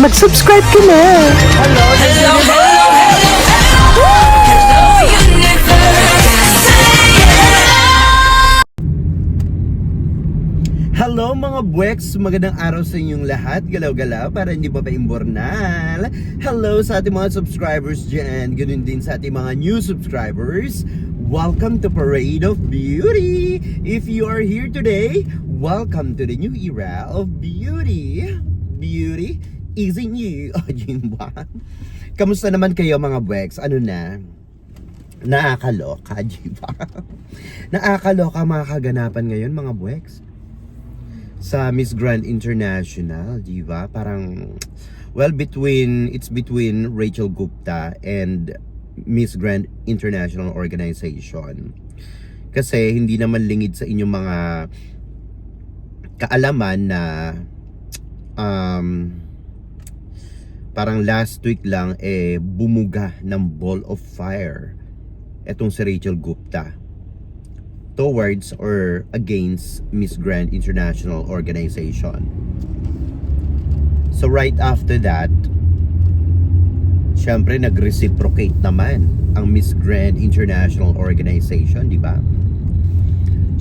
mag-subscribe ka na. Hello, hello, hello, hello, universe. Hello mga buweks, magandang araw sa inyong lahat. Galaw-galaw para hindi pa pa-imbornal. Hello sa ating mga subscribers dyan. Ganun din sa ating mga new subscribers. Welcome to Parade of Beauty. If you are here today, welcome to the new era of beauty. Beauty is in you. O, yun ba? Kamusta naman kayo mga buweks? Ano na? Nakakaloka, di ba? Nakakaloka mga kaganapan ngayon mga buweks sa Miss Grand International, di ba? Parang, well, it's between Rachel Gupta and Miss Grand International Organization. Kasi hindi naman lingid sa inyong mga kaalaman na parang last week lang bumuga ng ball of fire etong si Rachel Gupta towards or against Miss Grand International Organization. So right after that, syempre nag-reciprocate naman ang Miss Grand International Organization, di ba?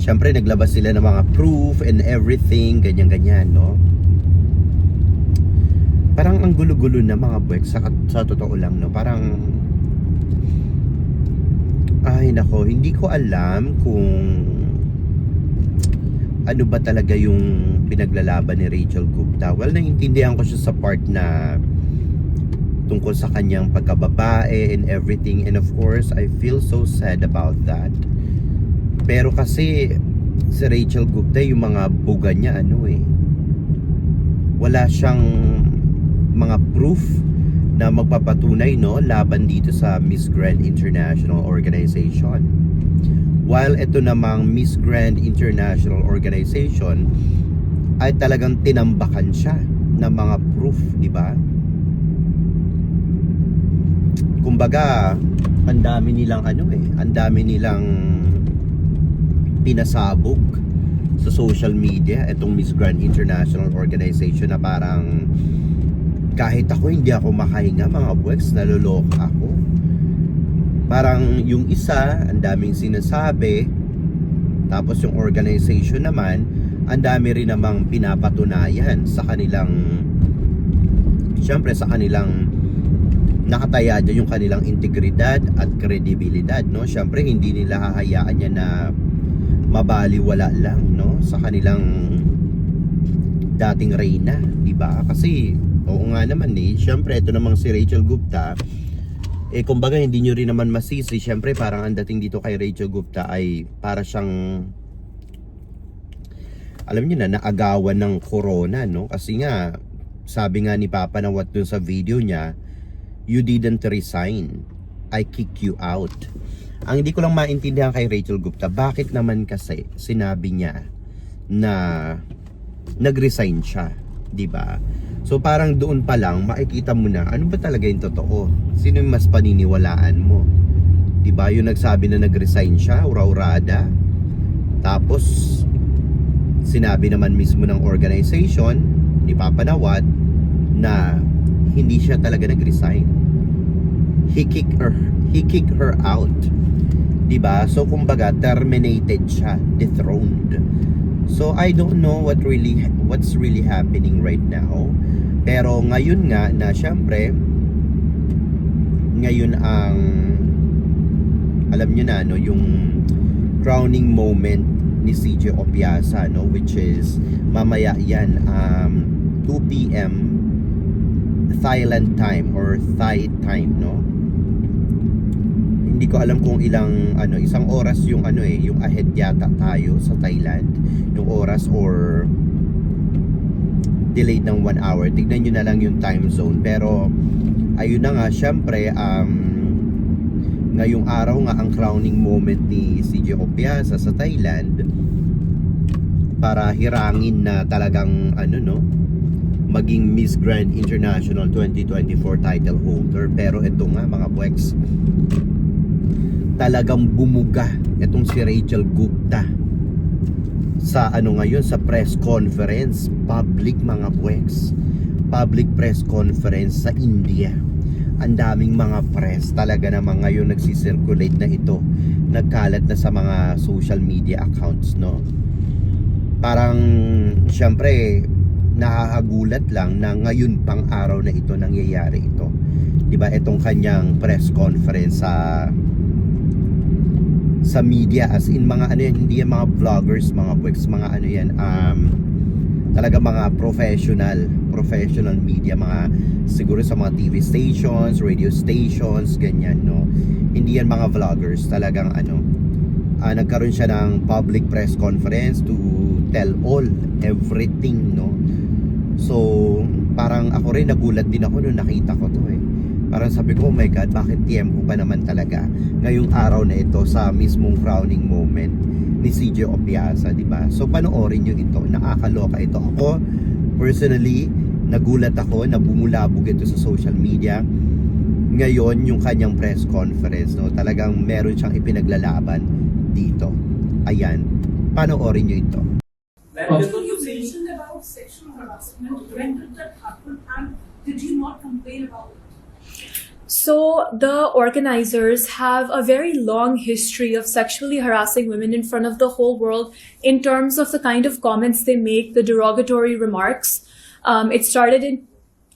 Syempre naglabas sila ng mga proof and everything, ganyan-ganyan, no? Parang ang gulo-gulo na mga buwek sa totoo lang, no? Parang ay nako, hindi ko alam kung ano ba talaga yung pinaglalaban ni Rachel Gupta. Well, naiintindihan ko siya sa part na tungkol sa kanyang pagkababae and everything, and of course, I feel so sad about that. Pero kasi si Rachel Gupta, yung mga buga niya, wala siyang mga proof na magpapatunay, no, laban dito sa Miss Grand International Organization. While ito namang Miss Grand International Organization ay talagang tinambakan siya ng mga proof, di ba? Kumbaga, ang dami nilang pinasabog sa social media itong Miss Grand International Organization na parang kahit ako hindi ako makahinga mga buweks, naloloka ako. Parang yung isa, ang daming sinasabi, tapos yung organization naman, ang dami rin namang pinapatunayan sa kanilang, syempre sa kanilang nakataya dyan yung kanilang integridad at kredibilidad, no? Syempre hindi nila hahayaan yan na mabaliwala lang, no? Sa kanilang dating reyna, di ba? Kasi oo nga naman syempre ito namang si Rachel Gupta, kumbaga hindi nyo rin naman masisi, syempre parang ang dating dito kay Rachel Gupta ay para siyang, alam niyo na, naagawan ng corona, no? Kasi nga, sabi nga ni Papa Nawat dun sa video niya, you didn't resign, I kick you out. Ang hindi ko lang maintindihan kay Rachel Gupta, bakit naman kasi sinabi niya na nag-resign siya, di ba? So parang doon pa lang makikita mo na ano ba talaga yung totoo. Sino yung mas paniniwalaan mo? 'Di ba? Yung nagsabi na nag-resign siya, ura-urada. Tapos sinabi naman mismo ng organization ni Papa Nawat na hindi siya talaga nag-resign. He kicked her out. 'Di ba? So kumbaga terminated siya, dethroned. So I don't know what's really happening right now. Pero ngayon nga na syempre ngayon ang alam niyo na yung crowning moment ni CJ Opiasa, no, which is mamaya yan 2 PM Thailand time or Thai time, no. Hindi ko alam kung ilang isang oras yung yung ahead yata tayo sa Thailand, yung oras, or delayed ng 1 hour. Tignan nyo na lang yung time zone. Pero ayun na nga, syempre ngayong araw nga ang crowning moment ni CJ Opiasa sa Thailand para hirangin na talagang maging Miss Grand International 2024 title holder. Pero ito nga mga buweks, talagang bumuga itong si Rachel Gupta sa ngayon sa press conference, public mga buweks. public press conference sa India. Ang daming mga press talaga naman ngayon nagsisirculate na ito, nagkalat na sa mga social media accounts, no? Parang syempre nakakagulat lang na ngayon pang araw na ito nangyayari ito, di ba? Itong kanyang press conference sa media, as in mga ano yan, hindi yan mga vloggers, mga books, mga ano yan, talaga mga professional media, mga siguro sa mga TV stations, radio stations, ganyan, no? Hindi yan mga vloggers, talagang ano, nagkaroon siya ng public press conference to tell all, everything, no? So, parang ako rin, nagulat din ako nung nakita ko to eh. Parang sabi ko, oh my God, bakit tiempo pa naman talaga ngayong araw na ito sa mismong crowning moment ni CJ Opiasa, di ba? So panoorin nyo ito, nakakaloka ito. Ako, personally, nagulat ako na bumulabog ito sa social media. Ngayon, yung kanyang press conference, no, talagang meron siyang ipinaglalaban dito. Ayan, panoorin nyo ito. So you mentioned about sexual harassment. When did that happen, and did you not complain about it? So the organizers have a very long history of sexually harassing women in front of the whole world in terms of the kind of comments they make, the derogatory remarks. It started in,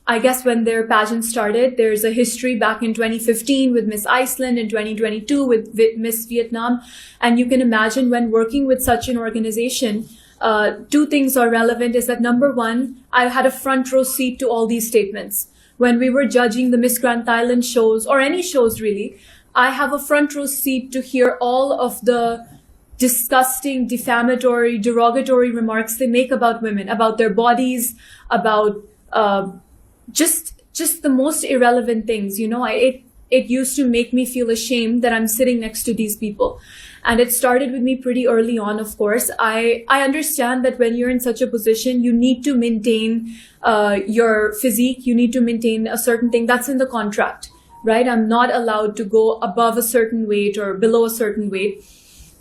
I guess, when their pageant started. There's a history back in 2015 with Miss Iceland, in 2022 with Miss Vietnam. And you can imagine when working with such an organization, two things are relevant is that number one, I had a front row seat to all these statements. When we were judging the Miss Grand Thailand shows, or any shows really, I have a front row seat to hear all of the disgusting, defamatory, derogatory remarks they make about women, about their bodies, about just the most irrelevant things. You know, it used to make me feel ashamed that I'm sitting next to these people. And it started with me pretty early on, of course. I understand that when you're in such a position, you need to maintain your physique. You need to maintain a certain thing. That's in the contract, right? I'm not allowed to go above a certain weight or below a certain weight.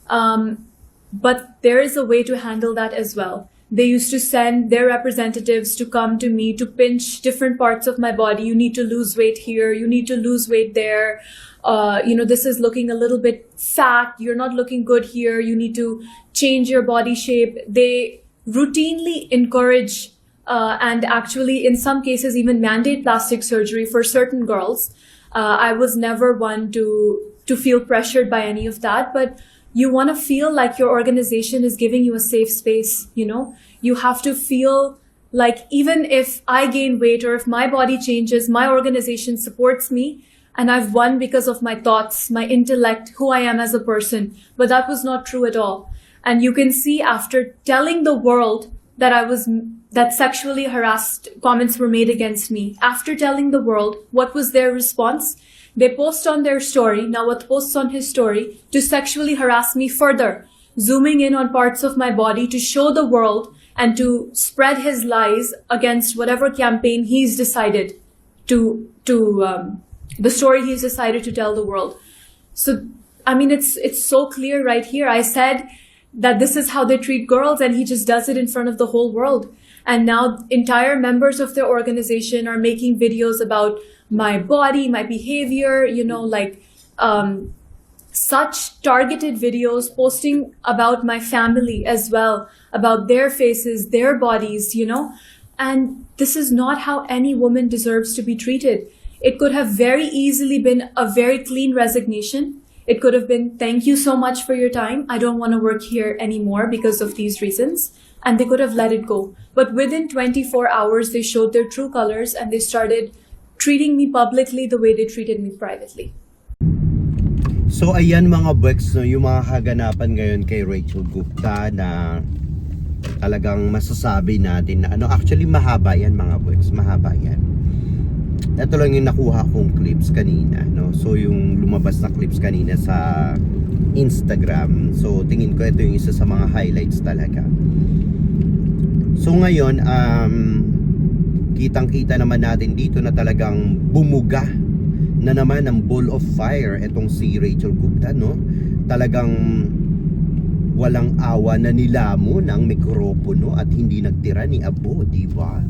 But there is a way to handle that as well. They used to send their representatives to come to me to pinch different parts of my body. You need to lose weight here. You need to lose weight there. This is looking a little bit fat. You're not looking good here. You need to change your body shape. They routinely encourage and actually in some cases even mandate plastic surgery for certain girls. I was never one to feel pressured by any of that, but you want to feel like your organization is giving you a safe space, you know? You have to feel like even if I gain weight or if my body changes, my organization supports me and I've won because of my thoughts, my intellect, who I am as a person. But that was not true at all. And you can see after telling the world that sexually harassed comments were made against me, after telling the world, what was their response? They post on their story, Nawat posts on his story, to sexually harass me further, zooming in on parts of my body to show the world and to spread his lies against whatever campaign he's decided the story he's decided to tell the world. So, I mean, it's so clear right here. I said that this is how they treat girls and he just does it in front of the whole world. And now entire members of their organization are making videos about my body, my behavior, such targeted videos, posting about my family as well, about their faces, their bodies, and this is not how any woman deserves to be treated. It could have very easily been a very clean resignation. It could have been, thank you so much for your time. I don't want to work here anymore because of these reasons. And they could have let it go. But within 24 hours, they showed their true colors and they started treating me publicly the way they treated me privately. So ayan mga Bwex, no, yung mga kaganapan ngayon kay Rachel Gupta na talagang masasabi natin na actually mahaba yan mga Bwex, mahaba yan. Ito lang yung nakuha kong clips kanina, no? So yung lumabas na clips kanina sa Instagram. So tingin ko ito yung isa sa mga highlights talaga. So ngayon, kitang-kita naman natin dito na talagang bumuga na naman ang ball of fire itong si Rachel Gupta, no? Talagang walang awa na nilamon ang mikropono at hindi nagtira ni Abo, di ba?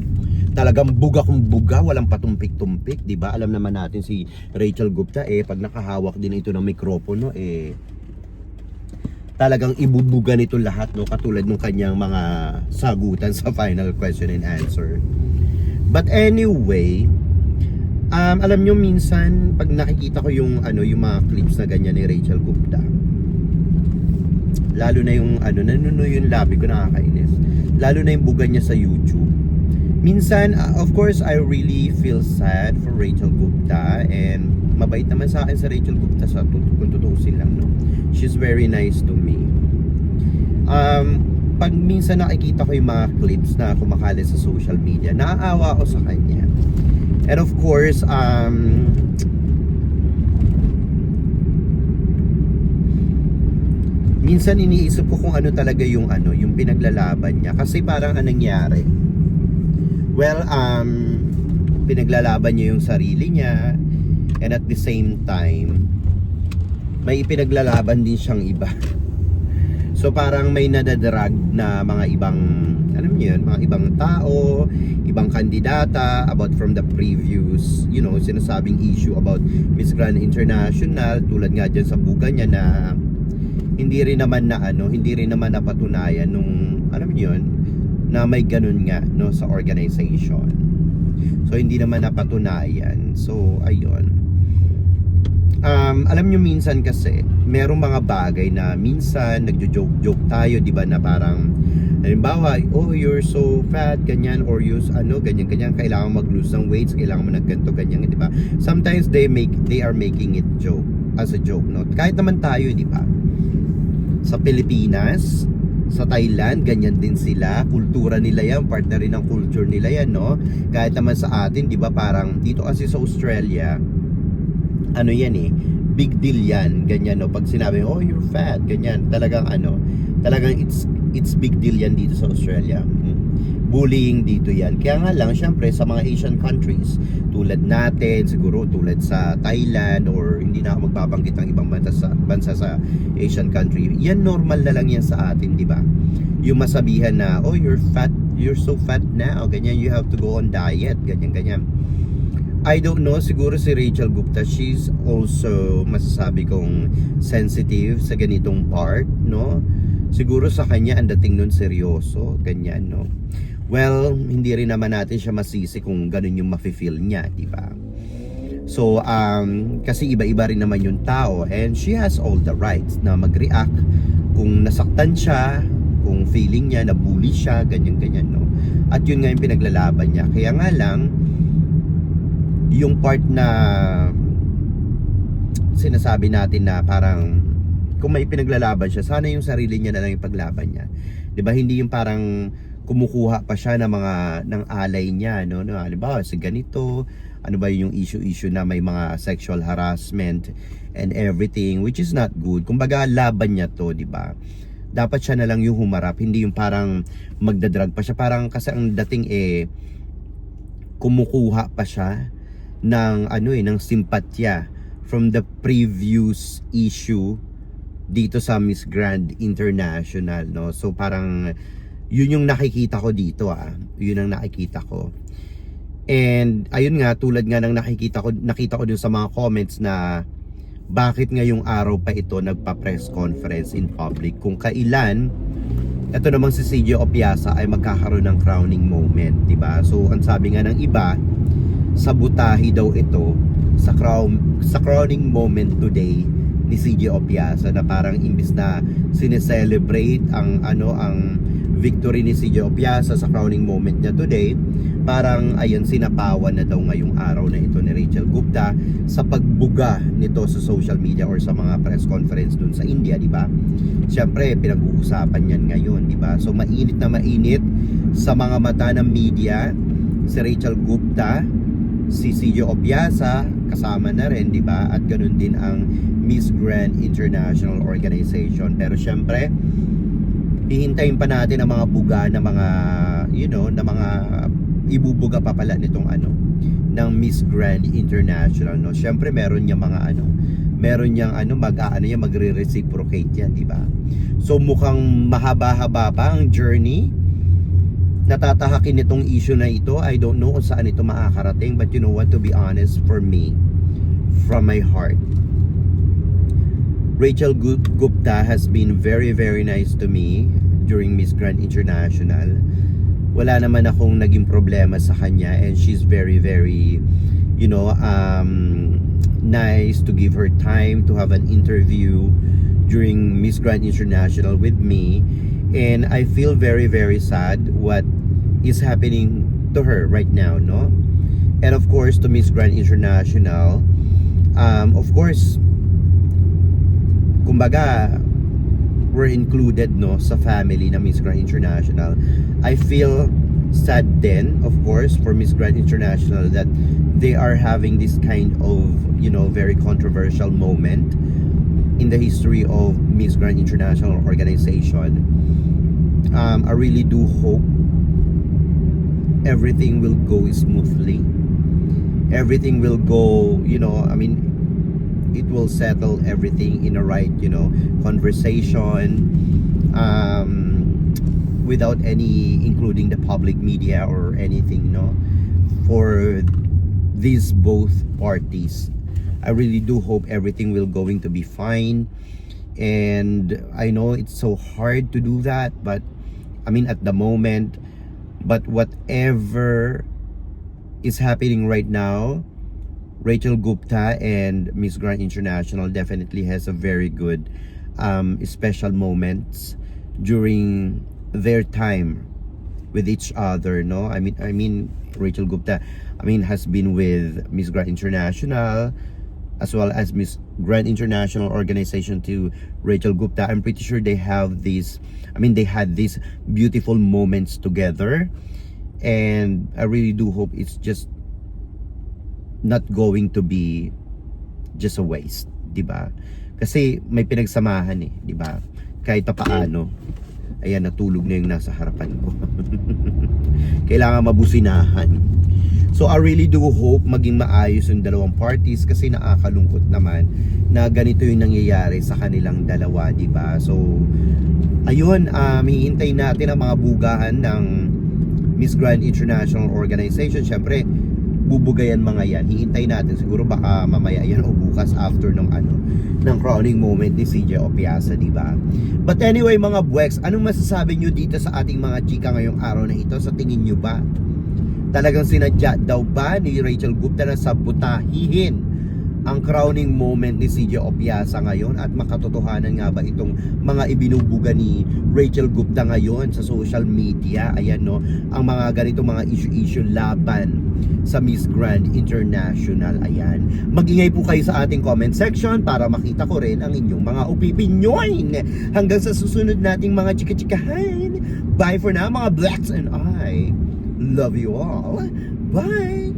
talagang buga kung buga, walang patumpik-tumpik, di ba? Alam naman natin si Rachel Gupta, pag nakahawak din ito ng mikropono, talagang ibubuga nito lahat, no? Katulad ng kanyang mga sagutan sa final question and answer. But anyway, alam nyo minsan, pag nakikita ko yung mga clips na ganyan ni Rachel Gupta, lalo na yung nanuno yung labi ko, nakakainis. Lalo na yung buga niya sa YouTube. Minsan, of course, I really feel sad for Rachel Gupta, and mabait naman sa akin sa Rachel Gupta, kung tutuusin lang, no? She's very nice to me. Pag minsan nakikita ko yung mga clips na kumakalat sa social media, naaawa ako sa kanya. And of course, minsan iniisip ko kung ano talaga yung pinaglalaban niya, kasi parang anong nangyari, well, pinaglalaban niya yung sarili niya, and at the same time may ipinaglalaban din siyang iba. So parang may nadadrag na mga ibang, alam niyo yun, mga ibang tao, ibang kandidata about from the previous, sinasabing issue about Miss Grand International, tulad nga dyan sa buga niya na hindi rin naman napatunayan nung, alam niyo yun, na may ganun nga, no, sa organization. So hindi naman napatunayan. So ayun. Alam nyo minsan kasi merong mga bagay na minsan nagjo-joke tayo, di ba, na parang halimbawa, you're so fat, ganyan, or ganyan, kailangan mag-lose ng weights, kailangan mo ng ganito, ganyan, di ba? Sometimes they are making it as a joke, no? Kahit naman tayo, di ba? Sa Pilipinas, sa Thailand, ganyan din sila. Kultura nila yan, part na rin ng culture nila yan, no? Kahit naman sa atin, di ba, parang dito kasi sa Australia, big deal yan, ganyan, no? Pag sinabi, you're fat, ganyan, talagang it's big deal yan dito sa Australia. Bullying dito yan. Kaya nga lang, syempre, sa mga Asian countries, tulad natin, siguro tulad sa Thailand, or hindi na ako magbabanggit ng ibang bansa sa Asian country, yan normal na lang yan sa atin, di ba? Yung masabihan na, you're fat, you're so fat now, ganyan, you have to go on diet, ganyan. I don't know, siguro si Rachel Gupta, she's also, masasabi kong sensitive sa ganitong part, no? Siguro sa kanya ang dating nun seryoso, ganyan, no? Well, hindi rin naman natin siya masisi kung ganun yung mafe-feel niya, di ba? So, kasi iba-iba rin naman yung tao, and she has all the rights na mag-react kung nasaktan siya, kung feeling niya na bully siya, ganyan, no? At yun nga yung pinaglalaban niya. Kaya nga lang, yung part na sinasabi natin na parang kung may pinaglalaban siya, sana yung sarili niya na lang yung paglaban niya, 'di ba? Hindi yung parang kumukuha pa siya ng alay niya, no? Halimbawa, sa ganito, ano ba yung issue na may mga sexual harassment and everything, which is not good. Kumbaga, laban niya to, 'di ba? Dapat siya na lang yung humarap, hindi yung parang magdadrag pa siya, parang kasi ang dating kumukuha pa siya ng ng simpatya from the previous issue dito sa Miss Grand International, no? So parang yun yung nakikita ko dito, yun ang nakikita ko. And ayun nga, tulad nga ng nakita ko dun sa mga comments na bakit ngayong araw pa ito nagpa-press conference in public, kung kailan ito namang si CJ Opiasa ay magkakaroon ng crowning moment, diba? So ang sabi nga ng iba, sabotahe daw ito sa crowning moment today ni CJ Opiasa, na parang imbis na sineselebrate ang victory ni CJ Opiasa sa crowning moment niya today, parang ayun, sinapawan na daw ngayong araw na ito ni Rachel Gupta sa pagbuga nito sa social media or sa mga press conference dun sa India, di ba? Siyempre, pinag-uusapan yan ngayon, di ba? So mainit na mainit sa mga mata ng media si Rachel Gupta, si CJ Opiasa kasama na rin, di ba? At ganun din ang Miss Grand International Organization. Pero syempre, hihintayin pa natin ang mga buga na mga na mga ibubuga pa pala nitong ng Miss Grand International, no? Syempre meron niyang mga meron niyang magre-reciprocate yan, di ba? So mukhang mahaba-haba pa ang journey natatahakin nitong issue na ito. I don't know kung saan ito makakarating, but you know what, to be honest, for me, from my heart, Rachel Gupta has been very, very nice to me during Miss Grand International. Wala naman akong naging problema sa kanya, and she's very, very, you know, nice to give her time to have an interview during Miss Grand International with me. And I feel very, very sad what is happening to her right now, no? And of course, to Miss Grand International, of course, kumbaga, we're included, no, sa family na Miss Grand International. I feel sad then, of course, for Miss Grand International that they are having this kind of, you know, very controversial moment in the history of Miss Grand International organization. I really do hope everything will go smoothly. Everything will go, you know, I mean, it will settle everything in a right, you know, conversation, without any including the public media or anything, no, for these both parties. I really do hope everything will going to be fine, and I know it's so hard to do that, but I mean at the moment, but whatever is happening right now, Rachel Gupta and Miss Grand International definitely has a very good special moments during their time with each other, no? I mean Rachel Gupta, I mean, has been with Miss Grand International as well as Miss Grand International organization to Rachel Gupta. I'm pretty sure they have these, I mean, they had these beautiful moments together, and I really do hope it's just not going to be just a waste, di ba? Kasi may pinagsamahan eh, di ba? Kahit pa paano, ayan, natulog na yung nasa harapan ko. Kailangan mabusinahan. So I really do hope maging maayos yung dalawang parties, kasi nakakalungkot naman na ganito yung nangyayari sa kanilang dalawa, di ba? So ayun, hihintay natin ang mga bugahan ng Miss Grand International Organization. Syempre, bubugayan mga yan. Hihintay natin, siguro baka mamaya yan o bukas after ng crowning moment ni CJ Opiasa, di ba? But anyway, mga buweks, anong masasabi nyo dito sa ating mga chika ngayong araw na ito? Sa tingin nyo ba, talagang sinadya daw ba ni Rachel Gupta na sabutahihin ang crowning moment ni CJ Opiasa ngayon, at makatotohanan nga ba itong mga ibinubuga ni Rachel Gupta ngayon sa social media? Ayan, no, ang mga ganitong mga issue laban sa Miss Grand International. Ayan, magingay po kayo sa ating comment section para makita ko rin ang inyong mga opinyon. Hanggang sa susunod nating mga chika-chikahan. Bye for now, mga blacks, and I love you all. Bye.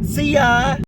See ya.